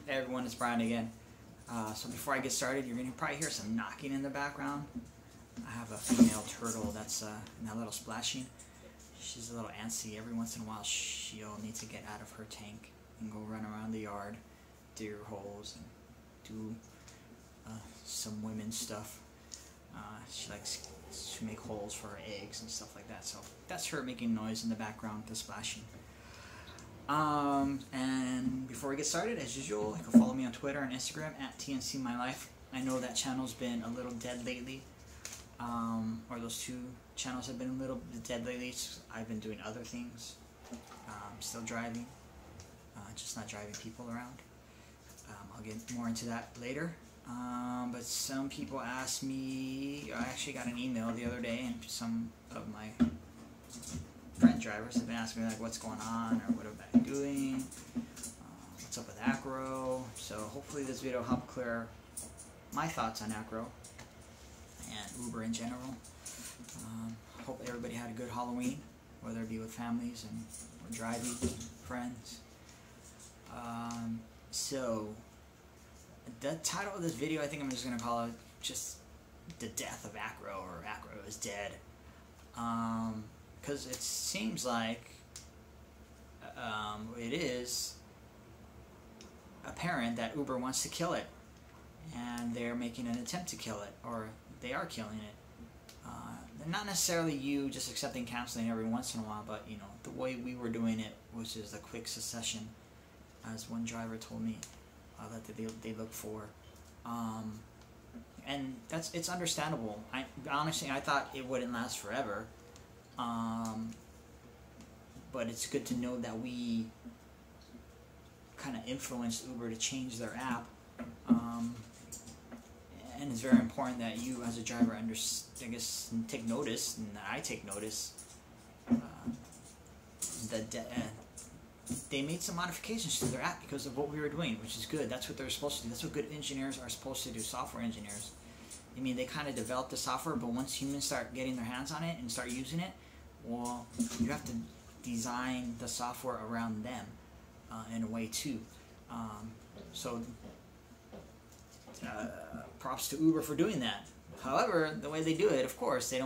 Hey everyone, it's Brian again. So before I get started, you're going to probably hear some knocking in the background. I have a female turtle that's in that little splashing. She's a little antsy. Every once in a while she'll need to get out of her tank and go run around the yard, dig holes, and do some women's stuff. She likes to make holes for her eggs and stuff like that. So that's her making noise in the background, the splashing. And before we get started, as usual, you can follow me on Twitter and Instagram at TNCMyLife. I know that channel's been a little dead lately, or those two channels have been a little dead lately. I've been doing other things, still driving, just not driving people around. I'll get more into that later. But some people asked me, I actually got an email the other day, and some of my friend drivers have been asking me like what's going on or what am I doing, what's up with ACRO. So hopefully this video will help clear my thoughts on ACRO and Uber in general. Hope everybody had a good Halloween, whether it be with families or driving, friends. So the title of this video, I think I'm just going to call it just the death of ACRO, or ACRO is dead. Because it seems like it is apparent that Uber wants to kill it, and they're making an attempt to kill it, or they are killing it. Not necessarily you just accepting canceling every once in a while, but you know the way we were doing it, which is a quick succession, as one driver told me that they look for, and it's understandable. Honestly, I thought it wouldn't last forever. But it's good to know that we kind of influenced Uber to change their app, and it's very important that you as a driver take notice, and that I take notice that they made some modifications to their app because of what we were doing, which is good. That's what they're supposed to do. That's what good engineers are supposed to do, software engineers. I mean, they kind of develop the software, but once humans start getting their hands on it and start using it, well, you have to design the software around them in a way too. So props to Uber for doing that. However, the way they do it, of course, they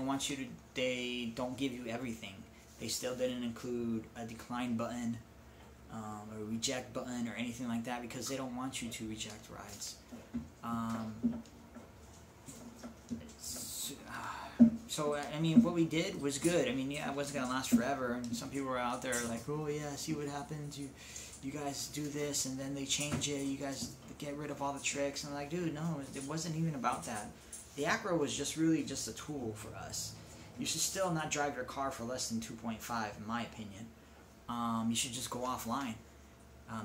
they don't give you everything. They still didn't include a decline button, or a reject button, or anything like that, because they don't want you to reject rides. So, I mean, what we did was good. I mean, yeah, it wasn't going to last forever, and some people were out there like, oh yeah, see what happens, you guys do this, and then they change it, you guys get rid of all the tricks, and I'm like, dude, no, it wasn't even about that. The ACRO was just really just a tool for us. You should still not drive your car for less than 2.5, in my opinion. You should just go offline.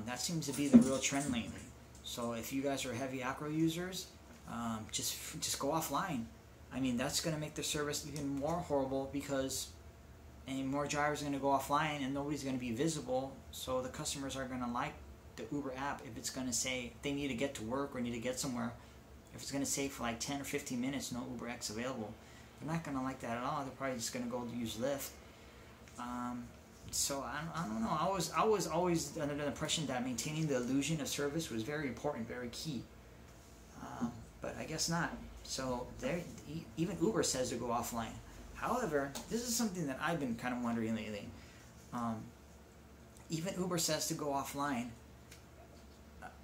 That seems to be the real trend lately. So if you guys are heavy ACRO users, just go offline. I mean, that's going to make the service even more horrible, because more drivers are going to go offline and nobody's going to be visible, so the customers are going to like the Uber app if it's going to say they need to get to work or need to get somewhere. If it's going to say for like 10 or 15 minutes, no UberX available, they're not going to like that at all. They're probably just going to go use Lyft. So I don't know. I was always under the impression that maintaining the illusion of service was very important, very key. But I guess not. So even Uber says to go offline. However, this is something that I've been kind of wondering lately. Even Uber says to go offline.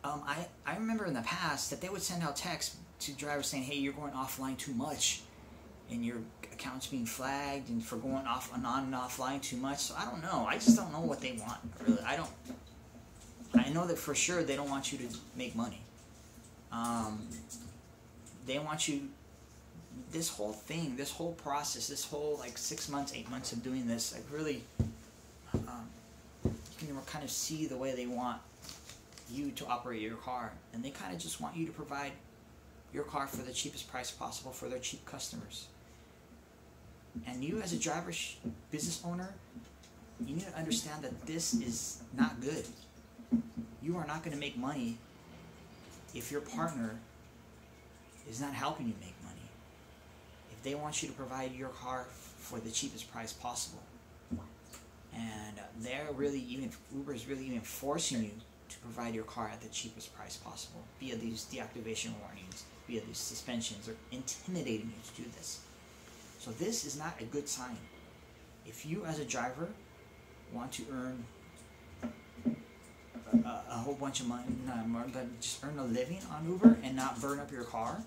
I remember in the past that they would send out texts to drivers saying, hey, you're going offline too much, and your account's being flagged and for going off and on and offline too much. So I don't know. I just don't know what they want, really. I know that for sure they don't want you to make money. They want you, this whole thing, this whole process, this whole like 6 months, 8 months of doing this, like really, you can kind of see the way they want you to operate your car, and they kind of just want you to provide your car for the cheapest price possible for their cheap customers. And you as a driver, business owner, you need to understand that this is not good. You are not going to make money if your partner is not helping you make money. If they want you to provide your car for the cheapest price possible, and they're really even, Uber is really even forcing you to provide your car at the cheapest price possible via these deactivation warnings, via these suspensions, or intimidating you to do this. So this is not a good sign. If you as a driver want to earn a whole bunch of money, not more, but just earn a living on Uber and not burn up your car,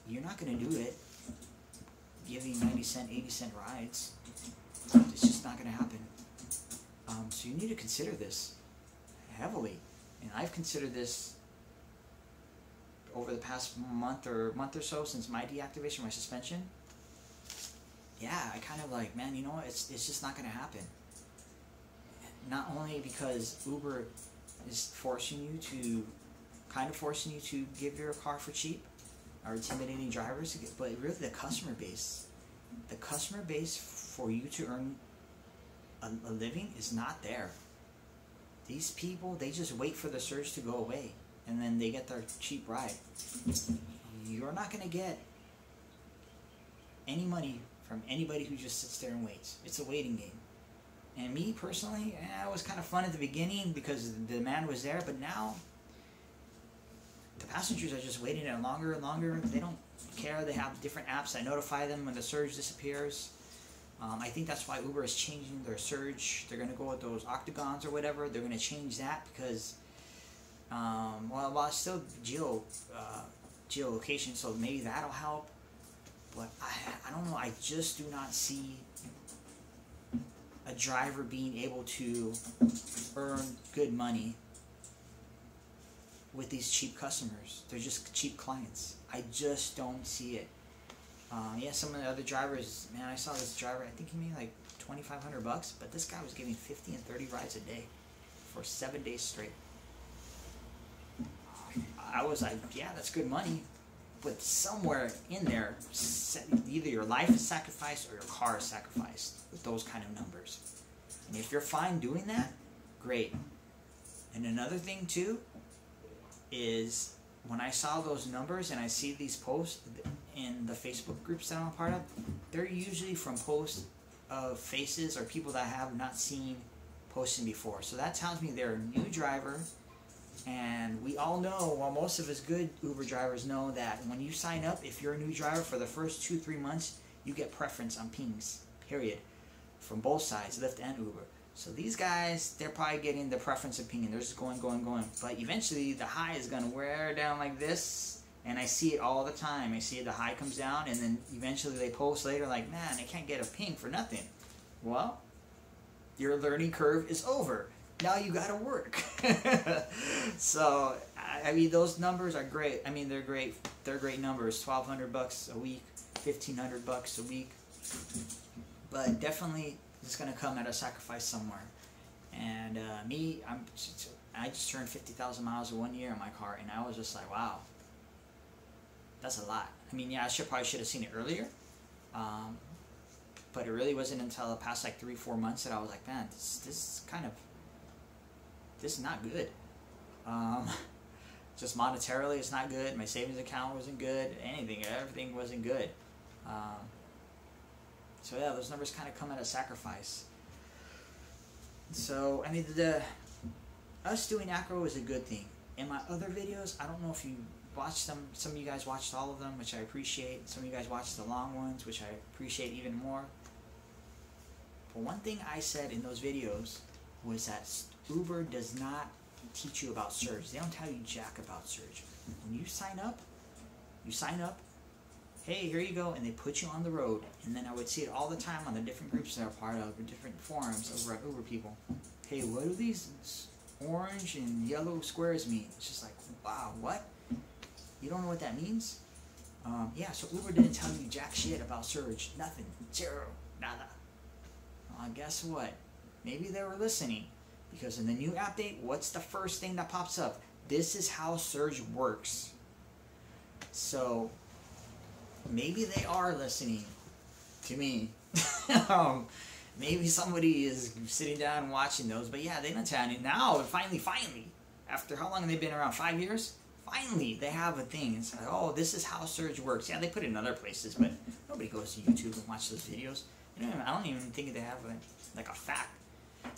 you're not going to do it giving 90-cent, 80-cent rides. It's just not going to happen. So you need to consider this heavily. And I've considered this over the past month or so since my deactivation, my suspension. Yeah, I kind of like, man, you know what? It's just not going to happen. Not only because Uber is forcing you to give your car for cheap, or intimidating drivers to get, but really the customer base. The customer base for you to earn a living is not there. These people, they just wait for the surge to go away, and then they get their cheap ride. You're not going to get any money from anybody who just sits there and waits. It's a waiting game. And me personally, it was kind of fun at the beginning because the demand was there, but now the passengers are just waiting it longer and longer. They don't care. They have different apps that notify them when the surge disappears. I think that's why Uber is changing their surge. They're going to go with those octagons or whatever. They're going to change that because, while it's still geolocation, so maybe that'll help. But I don't know. I just do not see a driver being able to earn good money with these cheap customers. They're just cheap clients. I just don't see it. Yeah, some of the other drivers, man, I saw this driver, I think he made like $2,500, but this guy was giving 50 and 30 rides a day for 7 days straight. I was like, yeah, that's good money, but somewhere in there, either your life is sacrificed or your car is sacrificed with those kind of numbers. And if you're fine doing that, great. And another thing too is when I saw those numbers and I see these posts in the Facebook groups that I'm a part of, they're usually from posts of faces or people that I have not seen posting before. So that tells me they're a new driver. And we all know, well, most of us good Uber drivers know that when you sign up, if you're a new driver for the first 2-3 months, you get preference on pings, period, from both sides, Lyft and Uber. So these guys, they're probably getting the preference of pinging. They're just going. But eventually, the high is going to wear down like this, and I see it all the time. I see the high comes down, and then eventually they post later like, man, I can't get a ping for nothing. Well, your learning curve is over. Now you got to work. So, I mean, those numbers are great. I mean, they're great. They're great numbers. $1,200 a week, $1,500 a week. But definitely, it's going to come at a sacrifice somewhere. And I just turned 50,000 miles in 1 year in my car, and I was just like, wow, that's a lot. I mean, yeah, I probably should have seen it earlier. But it really wasn't until the past like 3-4 months that I was like, man, this is not good. Just monetarily, it's not good. My savings account wasn't good. Everything wasn't good. So yeah, those numbers kind of come at a sacrifice. So I mean, us doing ACRO is a good thing. In my other videos, I don't know if you watched them. Some of you guys watched all of them, which I appreciate. Some of you guys watched the long ones, which I appreciate even more. But one thing I said in those videos was that Uber does not teach you about surge. They don't tell you jack about surge. When you sign up, hey, here you go, and they put you on the road. And then I would see it all the time on the different groups that I'm part of, or different forums over at Uber people. Hey, what do these orange and yellow squares mean? It's just like, wow, what? You don't know what that means? Yeah, so Uber didn't tell you jack shit about surge. Nothing. Zero. Nada. Well, guess what? Maybe they were listening. Because in the new update, what's the first thing that pops up? This is how surge works. So, maybe they are listening to me. Maybe somebody is sitting down and watching those. But yeah, they don't tell you. Now, finally, after how long have they been around? 5 years? Finally, they have a thing. It's like, oh, this is how surge works. Yeah, they put it in other places, but nobody goes to YouTube and watches those videos. I don't even think they have like a fact.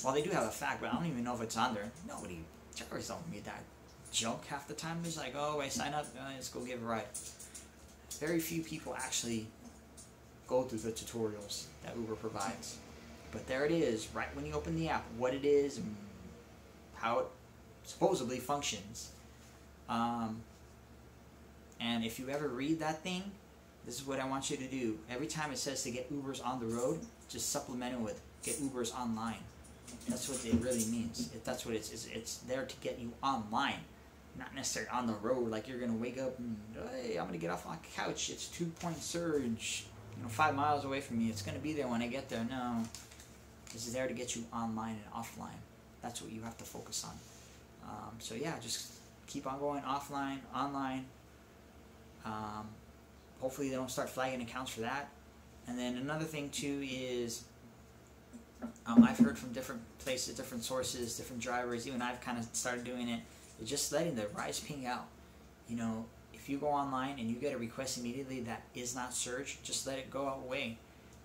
Well, they do have a fact, but I don't even know if it's on there. Nobody drivers don't read that junk half the time. It's like, oh, I sign up, let's go give a ride. Very few people actually go through the tutorials that Uber provides. But there it is, right when you open the app, what it is, and how it supposedly functions. And if you ever read that thing, this is what I want you to do. Every time it says to get Ubers on the road, just supplement it with get Ubers online. That's what it really means. That's what it's there to get you online, not necessarily on the road. Like you're gonna wake up and, hey, I'm gonna get off my couch. It's 2-point surge, 5 miles away from me. It's gonna be there when I get there. No, this is there to get you online and offline. That's what you have to focus on. So yeah, just keep on going offline, online. Hopefully they don't start flagging accounts for that. And then another thing too is I've heard from different places, different sources, different drivers, even I've kind of started doing it, is just letting the rides ping out. If you go online and you get a request immediately that is not surge, just let it go away.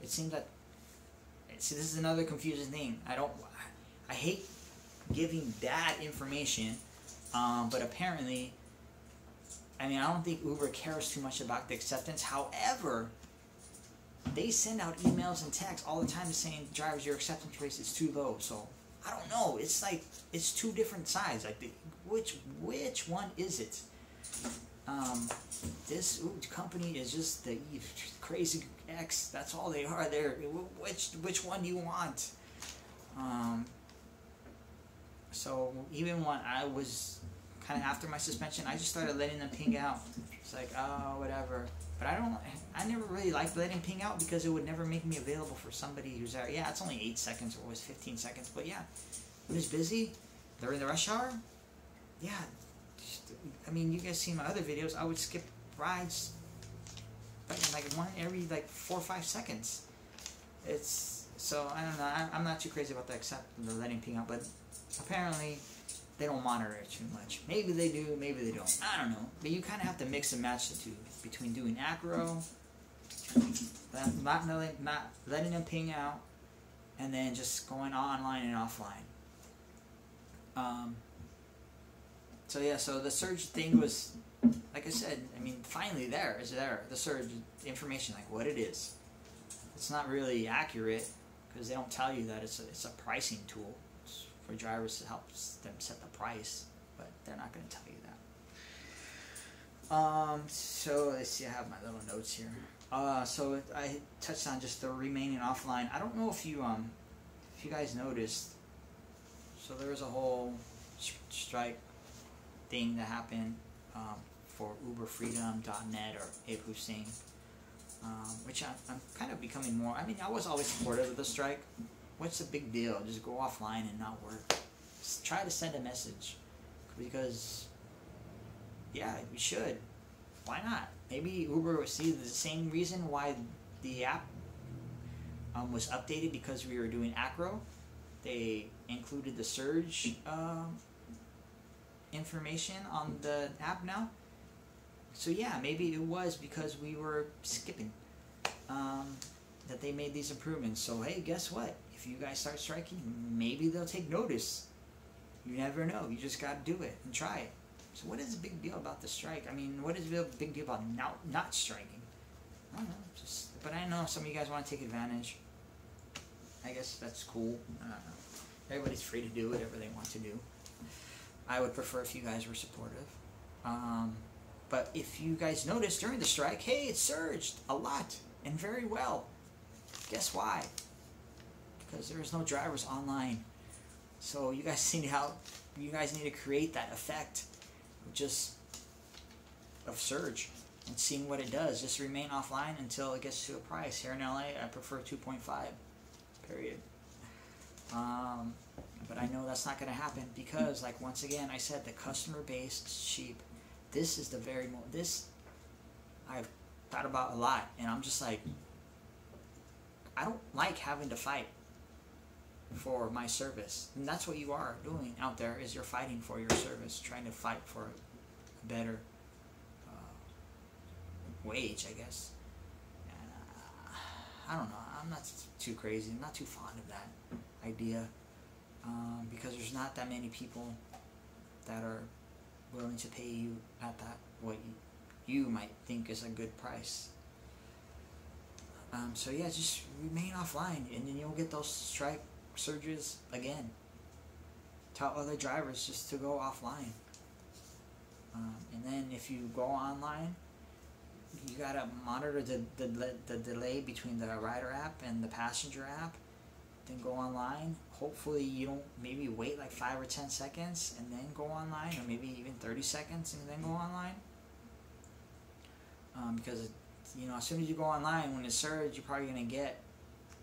It seems that, see, this is another confusing thing. I hate giving bad information, but apparently, I don't think Uber cares too much about the acceptance. However, they send out emails and texts all the time saying, drivers, your acceptance rate is too low. So, I don't know. It's like, it's two different sides. Like, which one is it? This company is just the crazy X. That's all they are. Which one do you want? So, even when I was kind of after my suspension, I just started letting them ping out. It's like, oh, whatever. But I never really liked letting ping out because it would never make me available for somebody who's there. Yeah, it's only 8 seconds or it was 15 seconds. But yeah, when it's busy, during the rush hour, yeah. You guys see my other videos, I would skip rides like one every 4 or 5 seconds. So I don't know. I'm not too crazy about the letting ping out, but apparently they don't monitor it too much. Maybe they do, maybe they don't. I don't know. But you kind of have to mix and match the two between doing ACRO, not letting them ping out, and then just going online and offline. So yeah, so the surge thing was, like I said, finally the surge information, like what it is. It's not really accurate because they don't tell you that it's a pricing tool for drivers to help them set the price, but they're not going to tell you that. So let's see, I have my little notes here. So I touched on just the remaining offline. I don't know if you guys noticed. So there was a whole strike thing that happened for UberFreedom.net or Abe Hussein, which I'm kind of becoming more. I was always supportive of the strike. What's the big deal? Just go offline and not work. Just try to send a message. Because, yeah, we should. Why not? Maybe Uber will see the same reason why the app was updated, because we were doing ACRO. They included the surge information on the app now. So yeah, maybe it was because we were skipping that they made these improvements. So hey, guess what? If you guys start striking, maybe they'll take notice. You never know. You just got to do it and try it. So what is the big deal about the strike? What is the big deal about not striking? I don't know. But I know some of you guys want to take advantage. I guess that's cool. I don't know. Everybody's free to do whatever they want to do. I would prefer if you guys were supportive. But if you guys noticed during the strike, hey, it surged a lot and very well. Guess why? Because there's no drivers online. So you guys need help. You guys need to create that effect of surge and seeing what it does. Just remain offline until it gets to a price. Here in LA, I prefer 2.5, period. But I know that's not going to happen because, like, once again, I said the customer base is cheap. This is the this I've thought about a lot, and I'm just like, I don't like having to fight for my service. And that's what you are doing out there, is you're fighting for your service, trying to fight for a better wage, I guess. And, I don't know. I'm not too crazy. I'm not too fond of that idea because there's not that many people that are willing to pay you at that what you might think is a good price. So yeah, just remain offline, and then you'll get those strike surges again. Tell other drivers just to go offline. And then if you go online, you gotta monitor the delay between the rider app and the passenger app. Then go online. Hopefully you don't maybe wait like 5 or 10 seconds and then go online, or maybe even 30 seconds and then go online. Because as soon as you go online, when it's surge, you're probably gonna get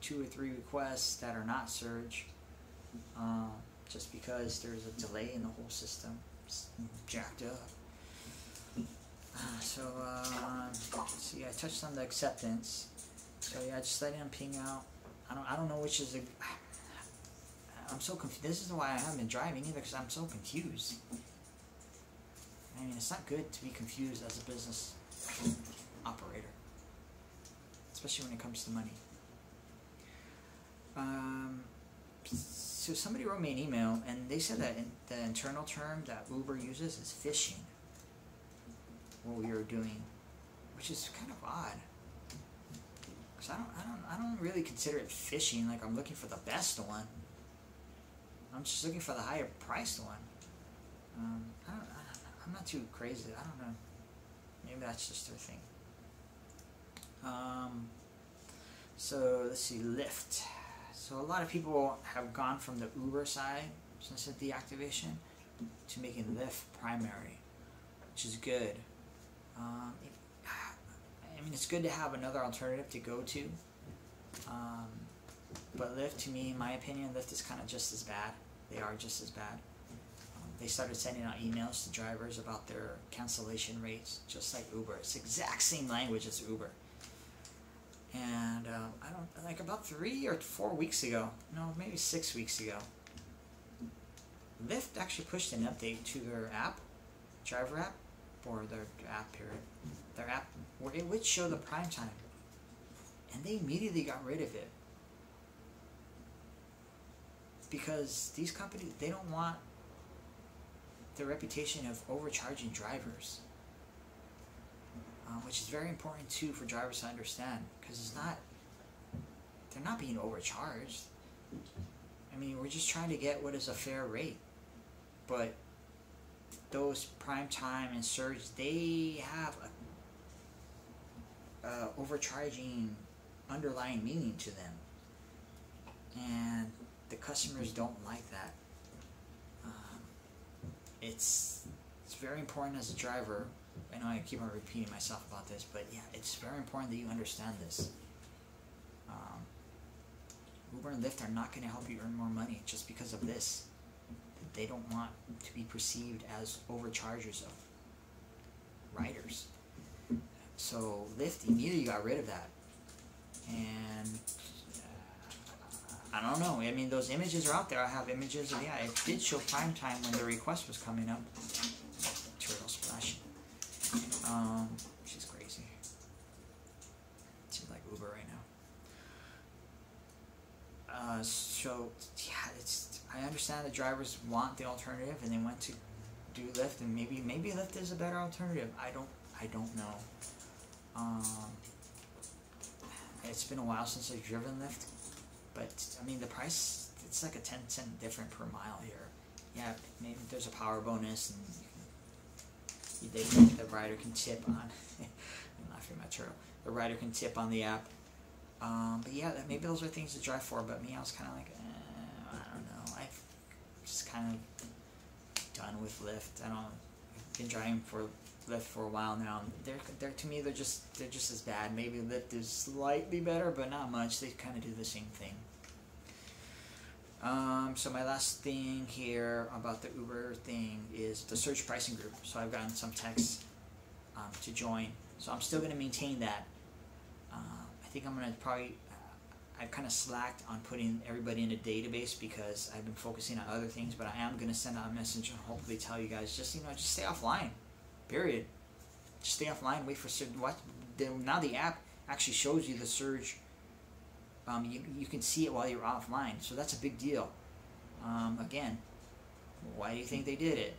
2 or 3 requests that are not surge, just because there's a delay in the whole system. It's jacked up. See, I touched on the acceptance. So yeah, just letting them ping out. I don't know which is I'm so confused. This is why I haven't been driving either, because I'm so confused. I mean, it's not good to be confused as a business operator, especially when it comes to money. So somebody wrote me an email, and they said that the internal term that Uber uses is phishing. What we were doing, which is kind of odd, because I don't really consider it phishing. Like, I'm looking for the best one. I'm just looking for the higher priced one. I'm not too crazy. I don't know. Maybe that's just their thing. So let's see, Lyft. So a lot of people have gone from the Uber side since the deactivation to making Lyft primary, which is good. I mean, it's good to have another alternative to go to, but Lyft, to me, in my opinion, Lyft is kind of just as bad. They are just as bad. They started sending out emails to drivers about their cancellation rates, just like Uber. It's the exact same language as Uber. And like about 3 or 4 weeks ago, no, maybe 6 weeks ago, Lyft actually pushed an update to their app, driver app, or their app period, their app, where it would show the prime time, and they immediately got rid of it, because these companies, they don't want the reputation of overcharging drivers, which is very important too for drivers to understand, because they're not being overcharged. I mean, we're just trying to get what is a fair rate, but those prime time and surge, they have a overcharging underlying meaning to them, and the customers don't like that. It's very important as a driver. I know I keep on repeating myself about this, but yeah, it's very important that you understand this. Uber and Lyft are not going to help you earn more money just because of this. They don't want to be perceived as overchargers of riders. So Lyft immediately got rid of that. And I don't know. I mean, those images are out there. I have images of, yeah, it did show prime time when the request was coming up. Turtle splashing. She's crazy. She's like Uber right now. So yeah, I understand the drivers want the alternative, and they went to do Lyft, and maybe Lyft is a better alternative. I don't know. It's been a while since I've driven Lyft, but I mean, the price, it's like a 10-cent different per mile here. Yeah, maybe there's a power bonus, and the rider can tip on. I'm laughing at my turtle. The rider can tip on the app. But yeah, maybe those are things to drive for. But me, I was kind of like, I don't know. I've just kind of done with Lyft. I've been driving for Lyft for a while now. They're to me, they're just as bad. Maybe Lyft is slightly better, but not much. They kind of do the same thing. So my last thing here about the Uber thing is the surge pricing group. So I've gotten some texts to join. So I'm still going to maintain that. I think I'm going to probably, I've kind of slacked on putting everybody in a database because I've been focusing on other things, but I am going to send out a message and hopefully tell you guys, just stay offline, period. Just stay offline, wait for surge. Now the app actually shows you the surge. You can see it while you're offline, so that's a big deal. Again, why do you think they did it?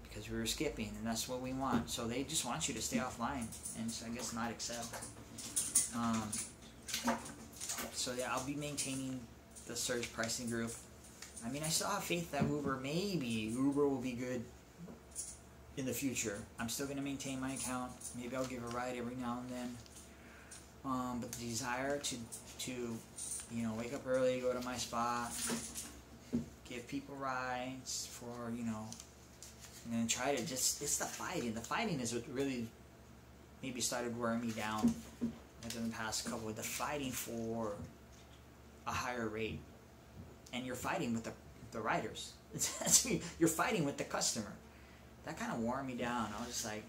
because we were skipping, and that's what we want. So they just want you to stay offline, and so I guess not accept. So yeah, I'll be maintaining the surge pricing group. I mean, I still have faith that maybe Uber will be good in the future. I'm still going to maintain my account. Maybe I'll give a ride every now and then. But the desire to wake up early, go to my spot, give people rides for, and then try to it's the fighting. The fighting is what really maybe started wearing me down within the past couple. The fighting for a higher rate. And you're fighting with the riders. You're fighting with the customer. That kind of wore me down. I was just like,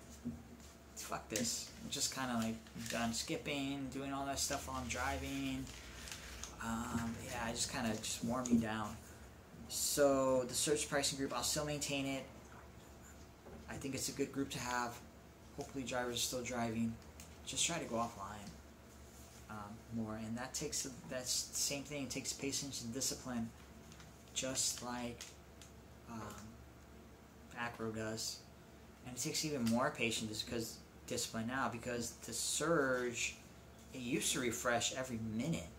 fuck this. I'm just kind of like done skipping, doing all that stuff while I'm driving. Yeah, I just kind of wore me down. So the surge pricing group, I'll still maintain it. I think it's a good group to have. Hopefully drivers are still driving. Just try to go offline more, and that's the same thing. It takes patience and discipline, just like ACRO does, and it takes even more patience because discipline now, because the surge, it used to refresh every minute,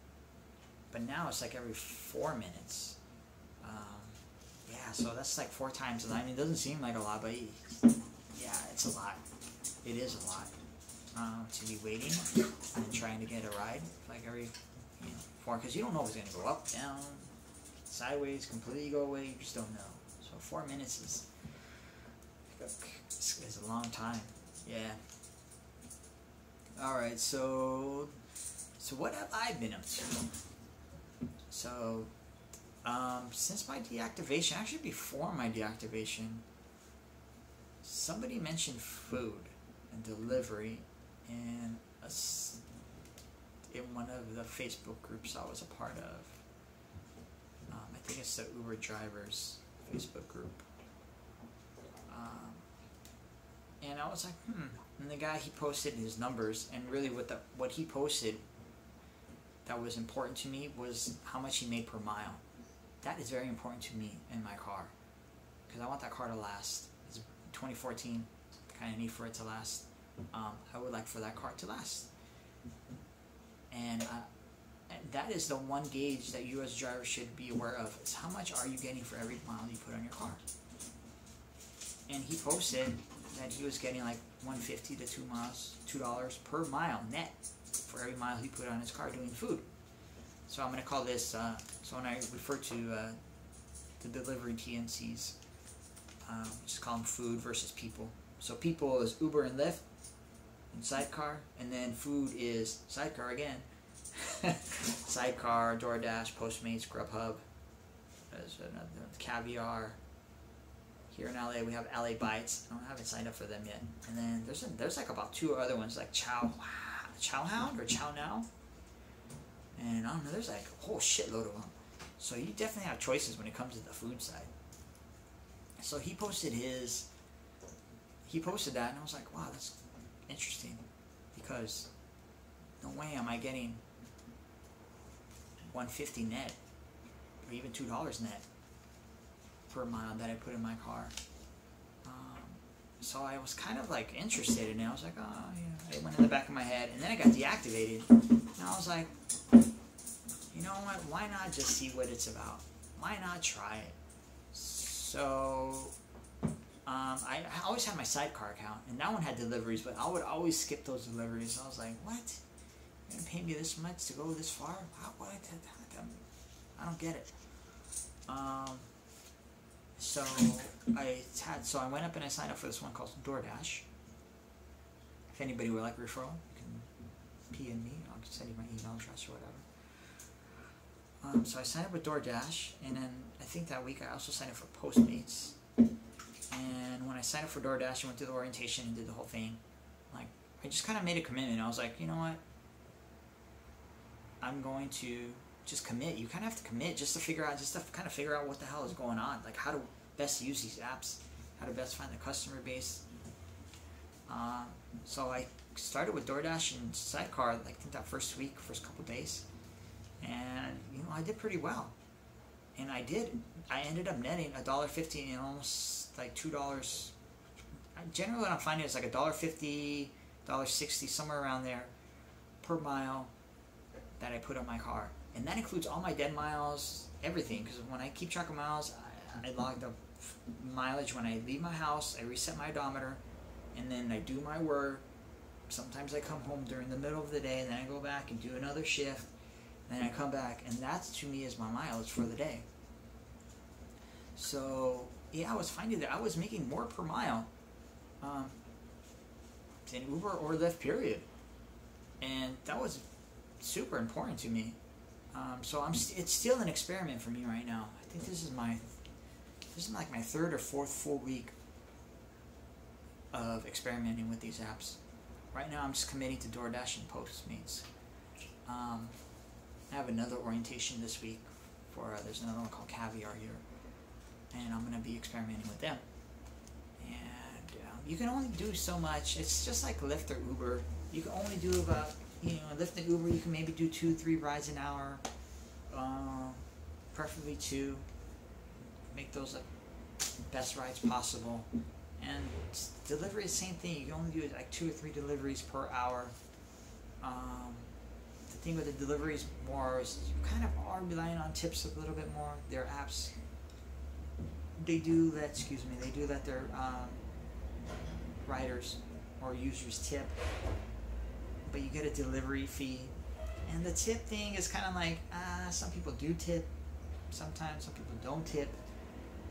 but now it's like every 4 minutes. Yeah, so that's like 4 times a night. I mean, it doesn't seem like a lot, but yeah, it's a lot. It is a lot. To be waiting and trying to get a ride like every 4, because you don't know if it's going to go up, down, sideways, completely go away. You just don't know. So 4 minutes is a long time. Yeah. All right. So what have I been up to? So since my deactivation, actually before my deactivation, somebody mentioned food and delivery in one of the Facebook groups I was a part of. I think it's the Uber drivers Facebook group. And I was like, And the guy, he posted his numbers, and really what he posted that was important to me was how much he made per mile. That is very important to me in my car, because I want that car to last. It's 2014, kind of need for it to last. I would like for that car to last. And that is the one gauge that you as a driver should be aware of, is how much are you getting for every mile you put on your car. And he posted that he was getting like $1.50 to $2 per mile net for every mile he put on his car doing food. So I'm going to call this, so when I refer to the delivery TNCs, just call them food versus people. So people is Uber and Lyft and Sidecar, and then food is Sidecar again. Sidecar, DoorDash, Postmates, Grubhub, there's another, Caviar. Here in LA, we have LA Bites. I haven't signed up for them yet. And then there's like about 2 other ones, like Chow Hound or Chow Now. And I don't know, there's like a whole shitload of them. So you definitely have choices when it comes to the food side. So he posted that, and I was like, wow, that's interesting, because no way am I getting $1.50 net or even $2 net per mile that I put in my car. So I was kind of like interested in it. I was like, oh yeah, it went in the back of my head, and then I got deactivated, and I was like, you know what, why not just see what it's about? Why not try it? So I always had my Sidecar account, and that one had deliveries, but I would always skip those deliveries. So I was like, what? You're gonna pay me this much to go this far? What? I don't get it. So I went up and I signed up for this one called DoorDash. If anybody would like a referral, you can PM me. I'll send you my email address or whatever. So I signed up with DoorDash, and then I think that week I also signed up for Postmates. And when I signed up for DoorDash, I went through the orientation and did the whole thing. Like, I just kind of made a commitment. I was like, you know what? I'm going to just commit. You kind of have to commit just to figure out what the hell is going on. Like, how to best use these apps, how to best find the customer base. So I started with DoorDash and Sidecar, like, I think that first couple days. And, I did pretty well. And I ended up netting $1.50 and almost like $2 generally what I'm finding is like $1.50, $1.60, somewhere around there per mile that I put on my car. And that includes all my dead miles, everything. Because when I keep track of miles, I log the mileage when I leave my house, I reset my odometer, and then I do my work. Sometimes I come home during the middle of the day, and then I go back and do another shift, and then I come back, and that to me is my mileage for the day. So yeah, I was finding that I was making more per mile than Uber or Lyft, period. And that was super important to me. So it's still an experiment for me right now. I think this is like my third or fourth full week of experimenting with these apps. Right now I'm just committing to DoorDash and Postmates. I have another orientation this week for, there's another one called Caviar here, and I'm going to be experimenting with them. And you can only do so much. It's just like Lyft or Uber. You can only do about, Lyft and Uber, you can maybe do 2-3 rides an hour, preferably 2. Make those the best rides possible. And delivery is the same thing. You can only do like 2 or 3 deliveries per hour. The thing with the deliveries more is you kind of are relying on tips a little bit more. Their apps, they do let their riders or users tip, but you get a delivery fee. And the tip thing is kind of like, some people do tip, sometimes some people don't tip,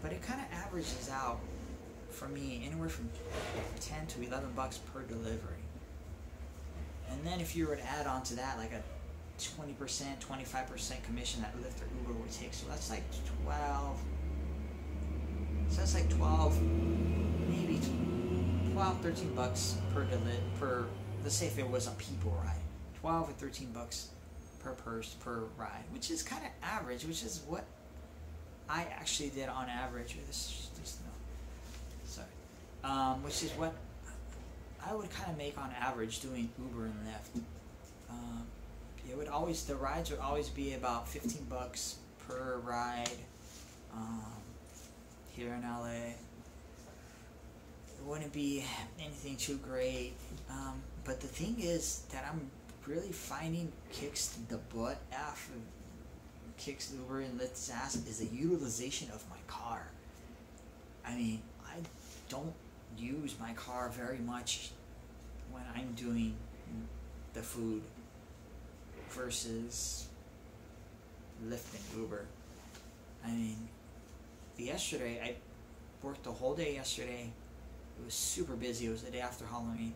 but it kind of averages out for me anywhere from 10 to 11 bucks per delivery. And then if you were to add on to that like a 20%, 25% commission that Lyft or Uber would take, so that's like 12. So that's like 12, maybe 12, 13 bucks per. Let's say if it was a people ride, 12 or 13 bucks per ride, which is kind of average, which is what I actually did on average. Which is what I would kind of make on average doing Uber and Lyft. The rides would always be about 15 bucks per ride here in LA. It wouldn't be anything too great, but the thing is that I'm really finding kicks the butt after kicks Uber and Lyft's ass is the utilization of my car. I mean, I don't use my car very much when I'm doing the food versus Lyft and Uber. I mean, yesterday, I worked the whole day yesterday. It was super busy. It was the day after Halloween.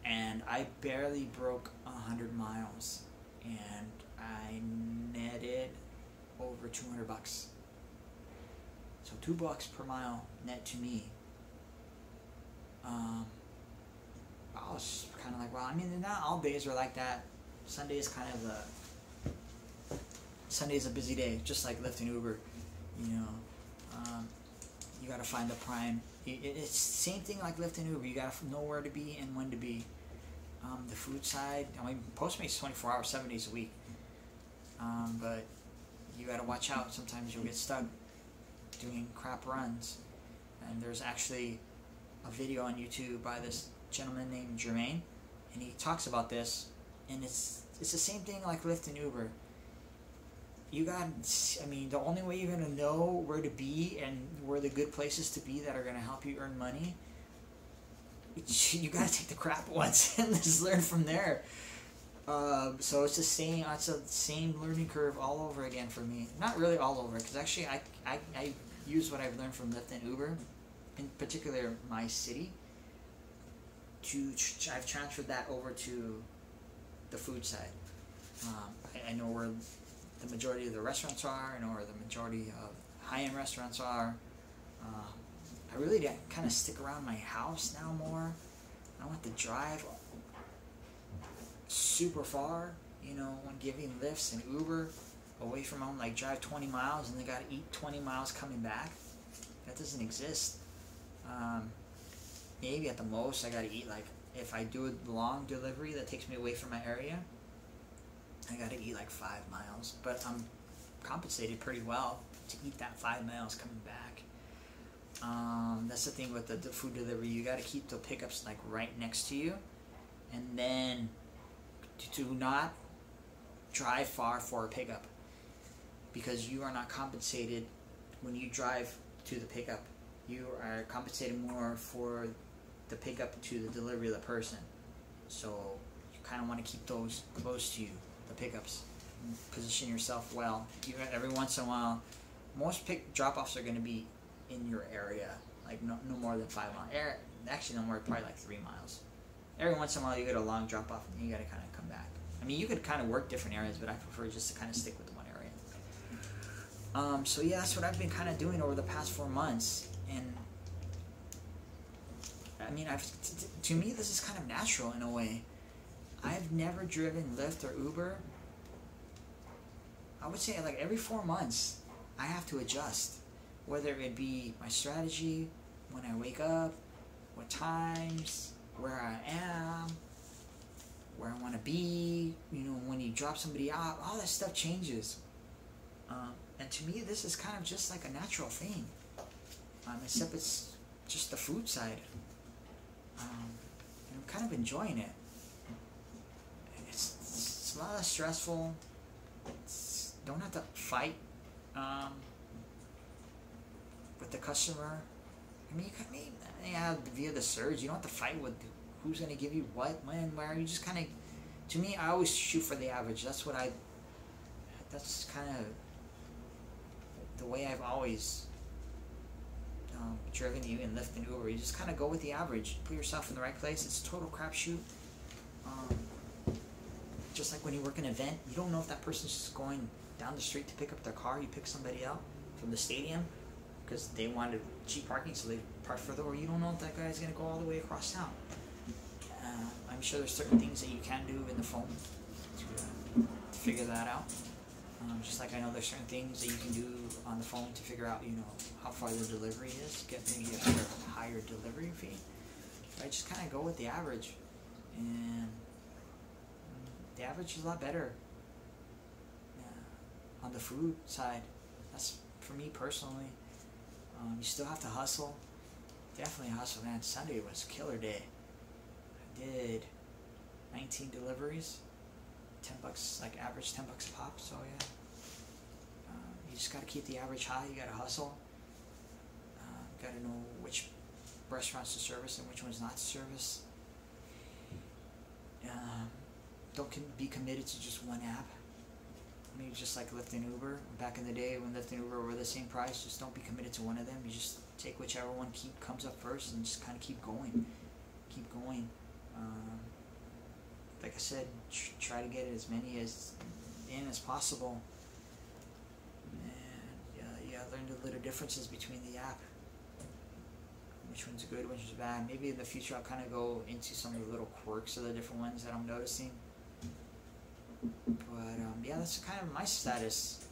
And I barely broke 100 miles. And I netted over 200 bucks. So $2 per mile net to me. I was kind of like, well, I mean, not all days are like that. Sunday is Sunday's a busy day, just like Lyft and Uber. You gotta find the prime. It's the same thing like Lyft and Uber. You gotta know where to be and when to be. The food side, I mean, Postmates 24 hours, 7 days a week. But you gotta watch out. Sometimes you'll get stuck doing crap runs. And there's actually a video on YouTube by this gentleman named Jermaine, and he talks about this. And it's the same thing like Lyft and Uber. The only way you're gonna know where to be and where the good places to be that are gonna help you earn money, you gotta take the crap ones and just learn from there. So it's the same learning curve all over again for me. Not really all over, because actually I use what I've learned from Lyft and Uber, in particular my city, I've transferred that over to the food side. I know where the majority of the restaurants are. I know where the majority of high-end restaurants are. I really kind of stick around my house now more. I don't have to drive super far, when giving Lyfts and Uber away from home, like drive 20 miles and they got to eat 20 miles coming back. That doesn't exist. Maybe at the most I got to eat, like, if I do a long delivery that takes me away from my area, I got to eat like 5 miles. But I'm compensated pretty well to eat that 5 miles coming back. That's the thing with the food delivery. You got to keep the pickups like right next to you, and then do not drive far for a pickup, because you are not compensated when you drive to the pickup. You are compensated more for the pickup to the delivery of the person. So you kind of want to keep those close to you, the pickups. Position yourself well. Every once in a while, most drop-offs are going to be in your area, like no more than 5 miles. Actually, no more, probably like 3 miles. Every once in a while, you get a long drop-off, and you got to kind of come back. I mean, you could kind of work different areas, but I prefer just to kind of stick with one area. So yeah, that's what I've been kind of doing over the past 4 months, and I mean, to me, this is kind of natural in a way. I've never driven Lyft or Uber. I would say like every 4 months, I have to adjust. Whether it be my strategy, when I wake up, what times, where I am, where I want to be, you know, when you drop somebody out, all that stuff changes. And to me, this is kind of just like a natural thing. Except it's just the food side. And I'm kind of enjoying it. It's a lot less stressful. Don't have to fight with the customer. I mean, via the surge, you don't have to fight with who's going to give you what, when, where. You just kind of, to me, I always shoot for the average. That's kind of the way I've always driven you in Lyft and Uber. You just kind of go with the average. Put yourself in the right place. It's a total crapshoot. Just like when you work an event, you don't know if that person's just going down the street to pick up their car. You pick somebody up from the stadium because they wanted cheap parking, so they park further, or you don't know if that guy's going to go all the way across town. I'm sure there's certain things that you can do in the phone to figure that out. Just like I know there's certain things that you can do on the phone to figure out, you know, how far the delivery is, get maybe a higher delivery fee. I just kind of go with the average, and the average is a lot better. On the food side, that's for me personally. You still have to hustle. Definitely hustle, man. Sunday was a killer day. I did 19 deliveries, $10, like average $10 a pop. So yeah, you just gotta keep the average high. You gotta hustle. Gotta know which restaurants to service and which ones not to service. Don't be committed to just one app. Maybe just like Lyft and Uber. Back in the day when Lyft and Uber were the same price, just don't be committed to one of them. You just take whichever one comes up first and just kind of keep going. Keep going. Like I said, try to get as many in as possible. And yeah, learn the little differences between the app. Which one's good, which one's bad. Maybe in the future I'll kind of go into some of the little quirks of the different ones that I'm noticing. But yeah, that's kind of my status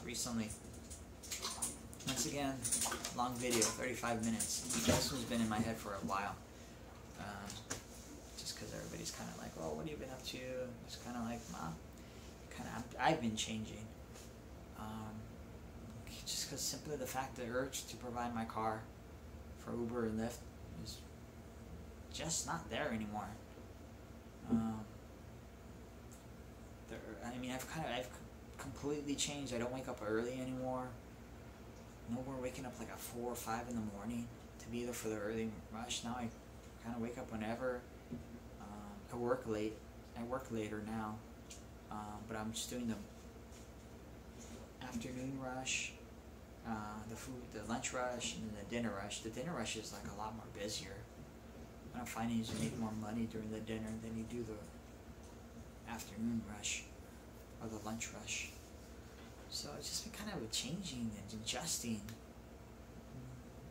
recently. Once again, long video, 35 minutes. This one's been in my head for a while. Just because everybody's kind of like, oh, what have you been up to? It's kind of like, I've been changing. Just because simply the fact, the urge to provide my car for Uber and Lyft is just not there anymore. I mean, I've completely changed. I don't wake up early anymore. No more waking up like at 4 or 5 in the morning to be there for the early rush. Now I kind of wake up whenever. I work late. I work later now, but I'm just doing the afternoon rush, the lunch rush, and then the dinner rush. The dinner rush is like a lot more busier. What I'm finding is you make more money during the dinner than you do the afternoon rush or the lunch rush. So it's just been kind of changing and adjusting.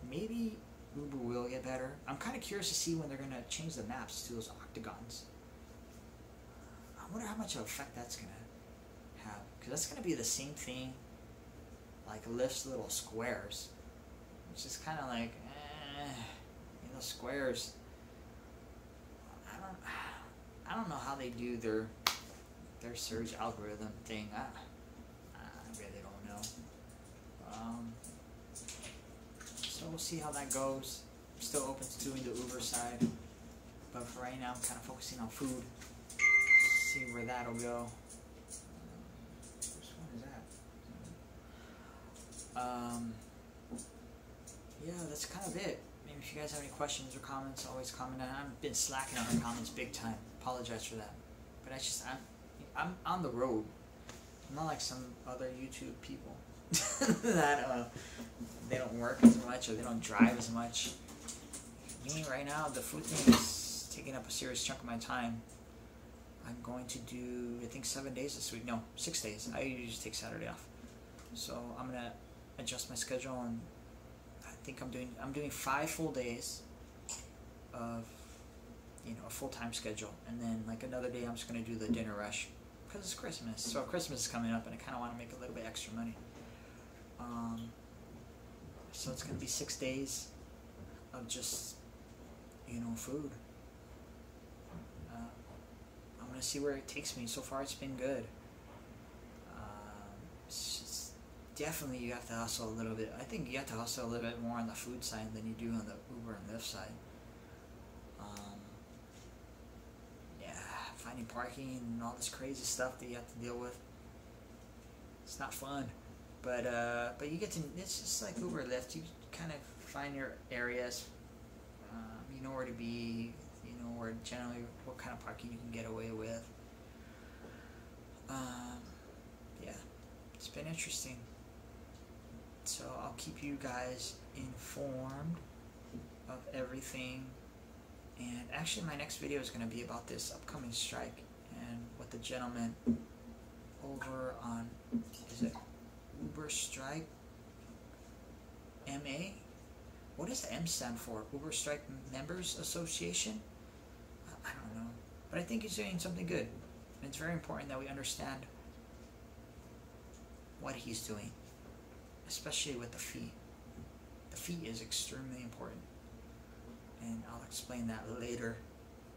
Maybe Uber will get better. I'm kind of curious to see when they're going to change the maps to those octagons. I wonder how much of an effect that's going to have. Because that's going to be the same thing like Lyft's little squares. Which is kind of like, you know, squares. I don't know how they do their search algorithm thing. I really don't know. So So we'll see how that goes. I'm still open to doing the Uber side, but for right now I'm kind of focusing on food. See where that'll go. Which one is that? Yeah, that's kind of it. Maybe if you guys have any questions or comments, always comment. I've been slacking on the comments big time. Apologize for that. But I'm on the road. I'm not like some other YouTube people that they don't work as much or they don't drive as much. Me right now, the food thing is taking up a serious chunk of my time. I'm going to do, I think 7 days this week. No, 6 days. I usually take Saturday off. So I'm gonna adjust my schedule, and I think I'm doing 5 full days of, you know, a full-time schedule, and then like another day I'm just gonna do the dinner rush because it's Christmas. So Christmas is coming up, and I kind of want to make a little bit extra money. So it's gonna be 6 days of just, you know, food. I'm gonna see where it takes me. So far, it's been good. It's just definitely you have to hustle a little bit. I think you have to hustle a little bit more on the food side than you do on the Uber and Lyft side. Yeah, finding parking and all this crazy stuff that you have to deal with. It's not fun, but you get to. It's just like Uber, Lyft. You kind of find your areas. You know where to be. You know where generally what kind of parking you can get away with. Yeah, it's been interesting. So I'll keep you guys informed of everything. And actually my next video is going to be about this upcoming strike and what the gentleman over on, is it Uber Strike MA? What does the M stand for? Uber Strike Members Association? I don't know. But I think he's doing something good. And it's very important that we understand what he's doing, especially with the fee. The fee is extremely important, and I'll explain that later.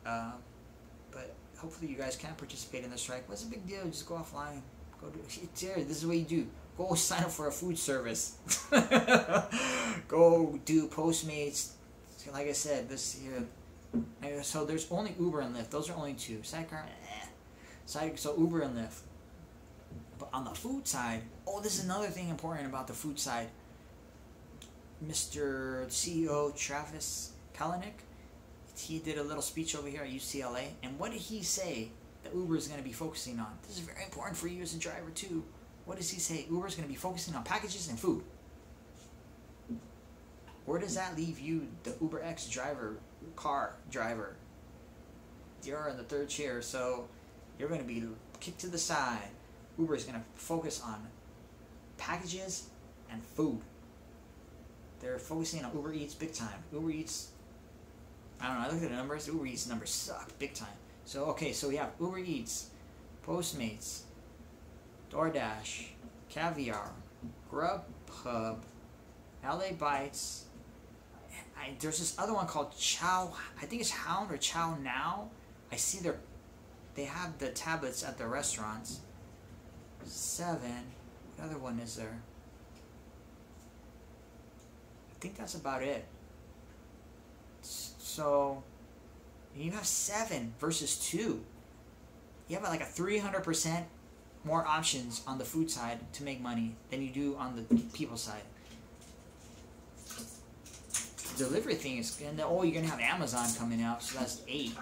But hopefully you guys can participate in the strike. What's the big deal? Just go offline. Go do it. There, this is what you do. Go sign up for a food service. Go do Postmates. Like I said, this here. So there's only Uber and Lyft. Those are only two. Sidecar, so Uber and Lyft. But on the food side, oh, this is another thing important about the food side. Mr. CEO Travis Kalanick, he did a little speech over here at UCLA, and what did he say that Uber is going to be focusing on? This is very important for you as a driver too. What does he say? Uber is going to be focusing on packages and food. Where does that leave you, the UberX driver, car driver? You're in the third chair, so you're going to be kicked to the side. Uber is going to focus on packages and food. They're focusing on Uber Eats big time. Uber Eats, I don't know, I looked at the numbers. Uber Eats numbers suck big time. So, okay, so we have Uber Eats, Postmates, DoorDash, Caviar, Grubhub, LA Bites. There's this other one called Chow. I think it's Hound or Chow Now. I see they have the tablets at the restaurants. 7. What other one is there? I think that's about it. So you have 7 versus 2. You have like a 300% more options on the food side to make money than you do on the people side. Delivery thing is, and you're gonna have Amazon coming out, so that's 8.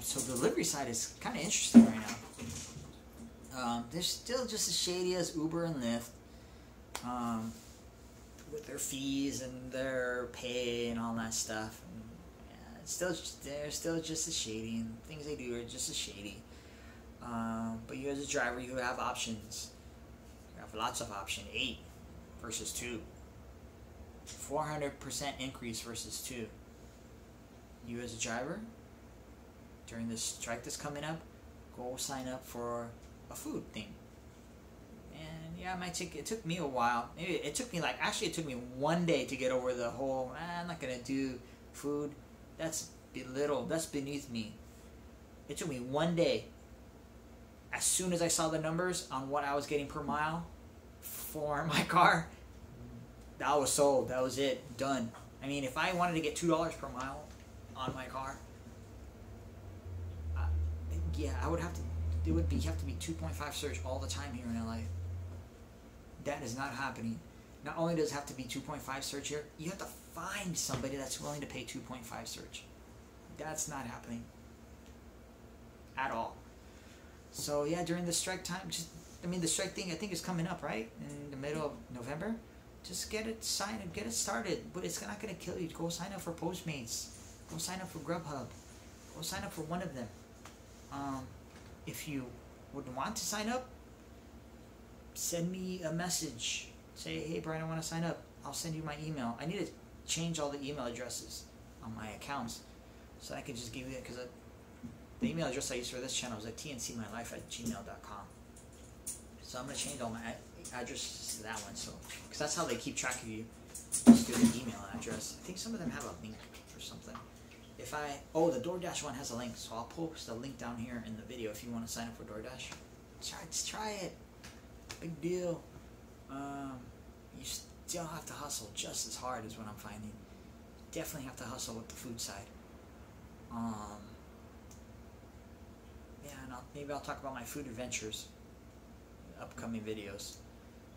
So the delivery side is kind of interesting right now. They're still just as shady as Uber and Lyft, with their fees and their pay and all that stuff. And, yeah, they're still just as shady, and things they do are just as shady. But you as a driver, you have options. You have lots of options. 8 versus 2. 400% increase versus 2. You as a driver, during this strike that's coming up, go sign up for a food thing. And yeah, it took me a while. Maybe it took me it took me 1 day to get over the whole, I'm not gonna do food. That's belittled. That's beneath me. It took me 1 day. As soon as I saw the numbers on what I was getting per mile for my car, that was sold. That was it. Done. I mean, if I wanted to get $2 per mile on my car, yeah, I would have to. It would have to be 2.5 surge all the time here in LA. That is not happening. Not only does it have to be 2.5 surge here, you have to find somebody that's willing to pay 2.5 surge. That's not happening at all. So yeah, during the strike time, the strike thing I think is coming up, right, in the middle of November. Just get it started. But it's not gonna kill you. Go sign up for Postmates. Go sign up for Grubhub. Go sign up for one of them. If you would want to sign up, send me a message. Say, hey Brian, I want to sign up. I'll send you my email. I need to change all the email addresses on my accounts so I can just give you it, because the email address I use for this channel is at tncmylife@gmail.com. So I'm going to change all my addresses to that one, so because that's how they keep track of you, just through the email address. I think some of them have a link or something. The DoorDash one has a link, so I'll post a link down here in the video if you want to sign up for DoorDash. Just try it. Big deal. You still have to hustle just as hard as what I'm finding. Definitely have to hustle with the food side. Yeah, and maybe I'll talk about my food adventures in upcoming videos.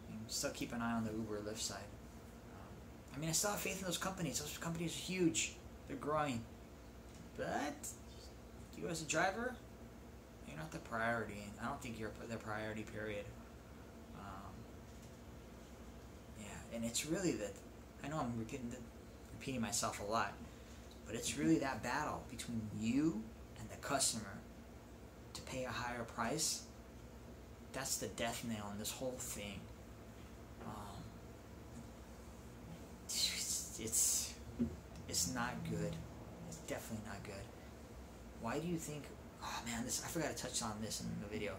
And still keep an eye on the Uber Lyft side. I still have faith in those companies. Those companies are huge. They're growing. But you as a driver, you're not the priority. I don't think you're the priority, period. And it's really that, I know I'm repeating myself a lot, but it's really that battle between you and the customer to pay a higher price. That's the death nail in this whole thing. It's not good. It's definitely not good. Why do you think, oh man, I forgot to touch on this in the video.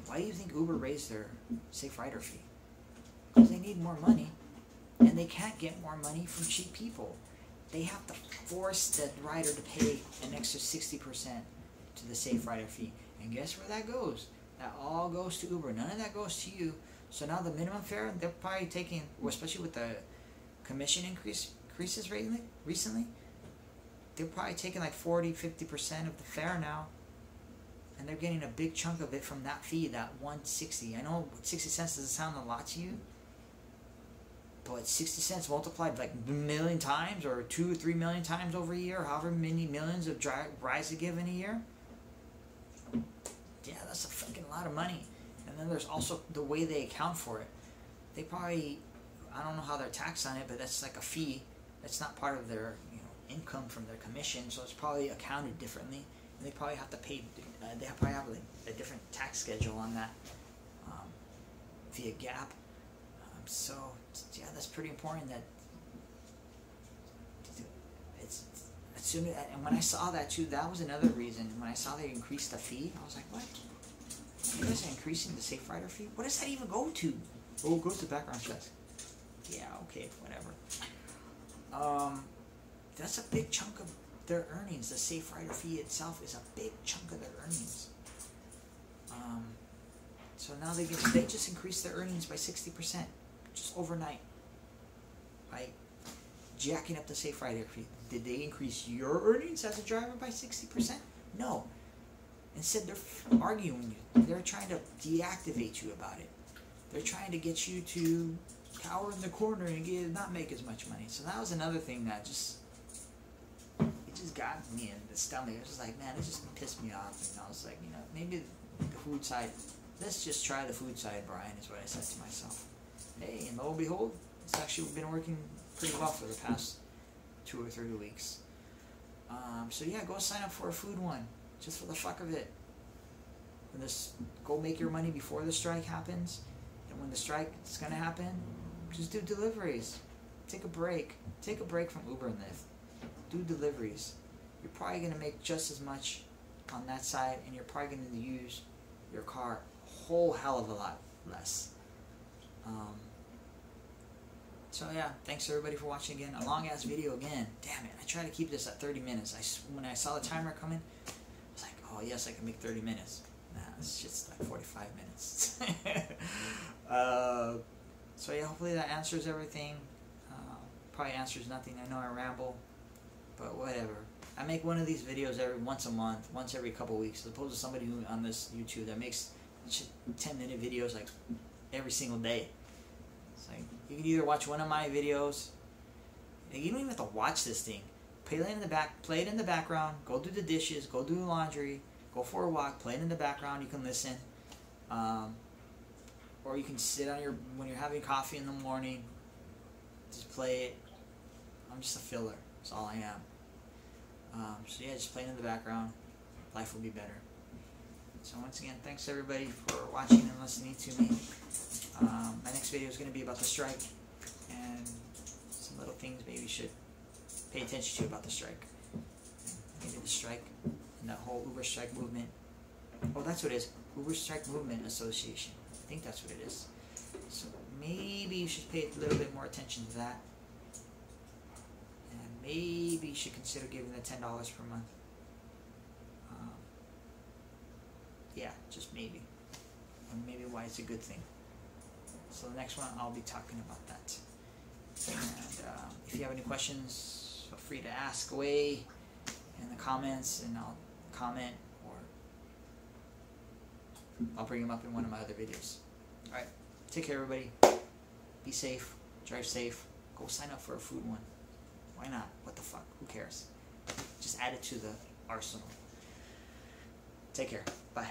Why do you think Uber raised their Safe Rider fee? Because they need more money. And they can't get more money from cheap people. They have to force the rider to pay an extra 60% to the Safe Rider fee. And guess where that goes? That all goes to Uber. None of that goes to you. So now the minimum fare, they're probably taking, especially with the commission increases recently, they're probably taking like 40-50% of the fare now. And they're getting a big chunk of it from that fee, that $1.60. I know 60 cents doesn't sound a lot to you, but 60 cents multiplied like a million times or 2 or 3 million times over a year, however many millions of rides they give in a year. Yeah, that's a fucking lot of money. And then there's also the way they account for it. They probably, I don't know how they're taxed on it, but that's like a fee. That's not part of their income from their commission, so it's probably accounted differently. And they probably have to pay, they probably have like a different tax schedule on that via GAAP. So yeah, that's pretty important. That it's as soon as, and when I saw that too, that was another reason. When I saw they increased the fee, I was like, what? You guys are increasing the Safe Rider fee? What does that even go to? Oh, it goes to background checks. Yeah, okay, whatever. That's a big chunk of their earnings. The Safe Rider fee itself is a big chunk of their earnings. So now they just increased their earnings by 60%. Just overnight, by jacking up the Safe Rider fee. Did they increase your earnings as a driver by 60%? No. Instead, they're arguing you. They're trying to deactivate you about it. They're trying to get you to cower in the corner and not make as much money. So that was another thing that just got me in the stomach. It was just like, man, it just pissed me off. And I was like, maybe the food side. Let's just try the food side, Brian, is what I said to myself. Hey, and lo and behold, it's actually been working pretty well for the past 2 or 3 weeks. So yeah, go sign up for a food one, just for the fuck of it. Go make your money before the strike happens, and when the strike is gonna happen, just do deliveries. Take a break. Take a break from Uber and Lyft. Do deliveries. You're probably gonna make just as much on that side, and you're probably gonna use your car a whole hell of a lot less. So yeah, thanks everybody for watching again. A long ass video again. Damn it, I try to keep this at 30 minutes. When I saw the timer coming, I was like, oh yes, I can make 30 minutes. Nah, it's just like 45 minutes. So yeah, hopefully that answers everything. probably answers nothing. I know I ramble, but whatever. I make one of these videos once a month, once every couple weeks, as opposed to somebody who on this YouTube that makes 10-minute videos like every single day. It's like you can either watch one of my videos. You don't even have to watch this thing. Play it in the background. Go do the dishes. Go do the laundry. Go for a walk. Play it in the background. You can listen, or you can sit on when you're having coffee in the morning. Just play it. I'm just a filler. That's all I am. So yeah, just play it in the background. Life will be better. So once again, thanks everybody for watching and listening to me. My next video is going to be about the strike and some little things maybe you should pay attention to about the strike. Maybe the strike and the whole Uber strike movement. Oh, that's what it is. Uber Strike Movement Association. I think that's what it is. So maybe you should pay a little bit more attention to that. And maybe you should consider giving the $10 per month. Yeah, just maybe. And maybe why it's a good thing. So the next one, I'll be talking about that. And if you have any questions, feel free to ask away in the comments, and I'll comment, or I'll bring them up in one of my other videos. Alright, take care everybody. Be safe, drive safe, go sign up for a food one. Why not? What the fuck? Who cares? Just add it to the arsenal. Take care. Bye.